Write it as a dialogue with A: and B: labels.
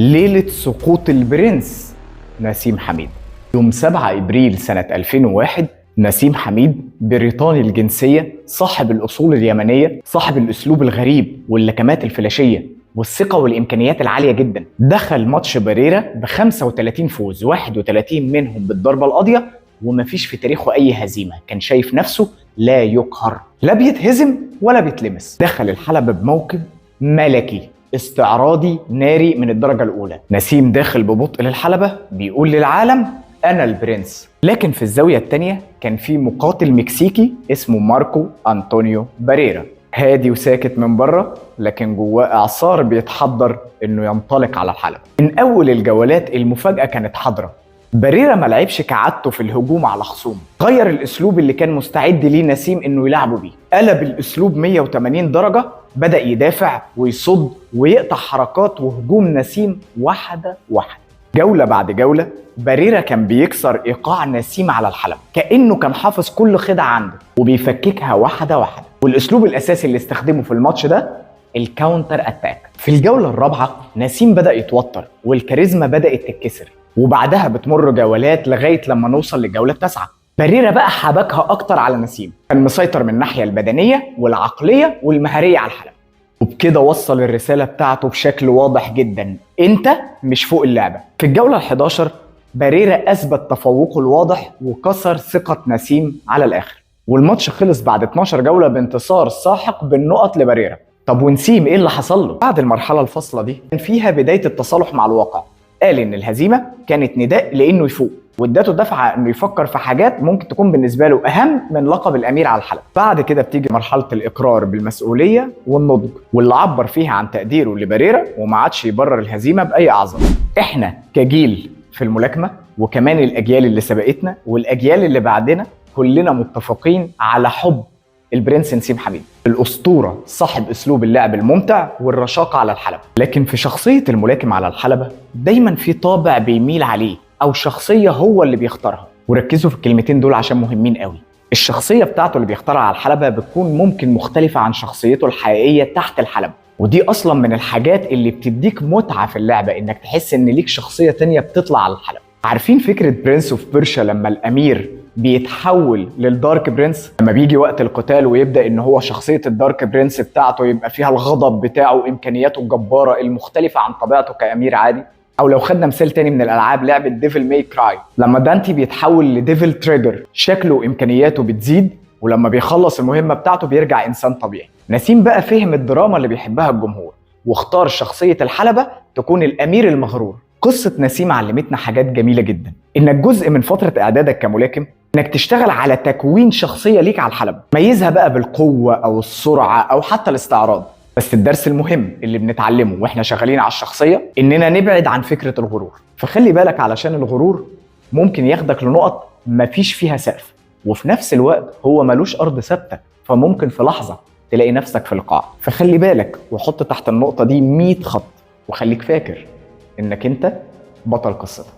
A: ليلة سقوط البرنس نسيم حميد. يوم 7 إبريل سنة 2001 نسيم حميد بريطاني الجنسية، صاحب الأصول اليمنية، صاحب الأسلوب الغريب واللكمات الفلاشية والثقة والإمكانيات العالية جدا، دخل ماتش بريرة ب 35 فوز، 31 منهم بالضربة القاضية، ومفيش في تاريخه أي هزيمة. كان شايف نفسه لا يقهر، لا بيتهزم ولا بيتلمس. دخل الحلبة بموكب ملكي استعراضي ناري من الدرجة الأولى. نسيم داخل ببطء للحلبة بيقول للعالم أنا البرنس. لكن في الزاوية التانية كان في مقاتل مكسيكي اسمه ماركو أنطونيو باريرا، هادي وساكت من بره، لكن جواه إعصار بيتحضر إنه ينطلق على الحلبة. من أول الجولات المفاجأة كانت حاضرة. باريرا ما لعبش كعادته في الهجوم على خصومه، غير الأسلوب اللي كان مستعد ليه نسيم إنه يلعبه بيه، قلب الأسلوب 180 درجة، بدأ يدافع ويصد ويقطع حركات وهجوم نسيم واحدة واحدة. جولة بعد جولة باريرا كان بيكسر إيقاع نسيم على الحلبة، كأنه كان حافظ كل خدعة عنده وبيفككها واحدة واحدة. والأسلوب الأساسي اللي استخدمه في الماتش ده الكاونتر أتاك. في الجولة الرابعة نسيم بدأ يتوتر والكاريزما بدأت تتكسر، وبعدها بتمر جولات لغاية لما نوصل للجولة التاسعة. باريرا بقى حبكها أكتر على نسيم، كان مسيطر من الناحية البدنية والعقلية والمهارية على الحلبة، وبكده وصل الرسالة بتاعته بشكل واضح جدا: انت مش فوق اللعبة. في الجولة ال11 باريرا اثبت تفوقه الواضح وكسر ثقة نسيم على الاخر، والماتش خلص بعد 12 جولة بانتصار ساحق بالنقط لباريرا. طب ونسيم ايه اللي حصل له؟ بعد المرحلة الفاصلة دي كان فيها بداية التصالح مع الواقع. قال ان الهزيمة كانت نداء لانه يفوق، واداته دفعه انه يفكر في حاجات ممكن تكون بالنسبه له اهم من لقب الامير على الحلبة. بعد كده بتيجي مرحله الاقرار بالمسؤوليه والنضج، واللي عبر فيها عن تقديره لباريرا وما عادش يبرر الهزيمه باي اعذار. احنا كجيل في الملاكمه، وكمان الاجيال اللي سبقتنا والاجيال اللي بعدنا، كلنا متفقين على حب البرنس نسيم حميد، الأسطورة صاحب أسلوب اللعب الممتع والرشاقة على الحلبة. لكن في شخصية الملاكم على الحلبة دايما في طابع بيميل عليه، أو شخصية هو اللي بيختارها. وركزوا في الكلمتين دول عشان مهمين قوي. الشخصية بتاعته اللي بيختارها على الحلبة بتكون ممكن مختلفة عن شخصيته الحقيقية تحت الحلبة، ودي أصلا من الحاجات اللي بتديك متعة في اللعبة، إنك تحس إن ليك شخصية تانية بتطلع على الحلبة. عارفين فكرة برنس اوف بيرشا لما الأمير بيتحول للدارك برنس؟ لما بيجي وقت القتال ويبدأ ان هو شخصية الدارك برنس بتاعته يبقى فيها الغضب بتاعه وامكانياته الجبارة المختلفة عن طبيعته كأمير عادي. او لو خدنا مثال تاني من الالعاب، لعبة ديفل ماي كراي، لما دانتي بيتحول لديفل تريجر شكله وامكانياته بتزيد، ولما بيخلص المهمة بتاعته بيرجع انسان طبيعي. نسيم بقى فهم الدراما اللي بيحبها الجمهور، واختار شخصية الحلبة تكون الامير المغرور. قصة نسيم علمتنا حاجات جميلة جدا، انك جزء من فترة اعدادك كملاكم انك تشتغل على تكوين شخصية ليك على الحلبة، ميزها بقى بالقوة او السرعة او حتى الاستعراض. بس الدرس المهم اللي بنتعلمه واحنا شغالين على الشخصية اننا نبعد عن فكرة الغرور. فخلي بالك علشان الغرور ممكن ياخدك لنقط مفيش فيها سقف، وفي نفس الوقت هو ملوش ارض ثابتة، فممكن في لحظة تلاقي نفسك في القاع. فخلي بالك وحط تحت النقطة دي 100 خط، وخليك فاكر انك انت بطل قصتك.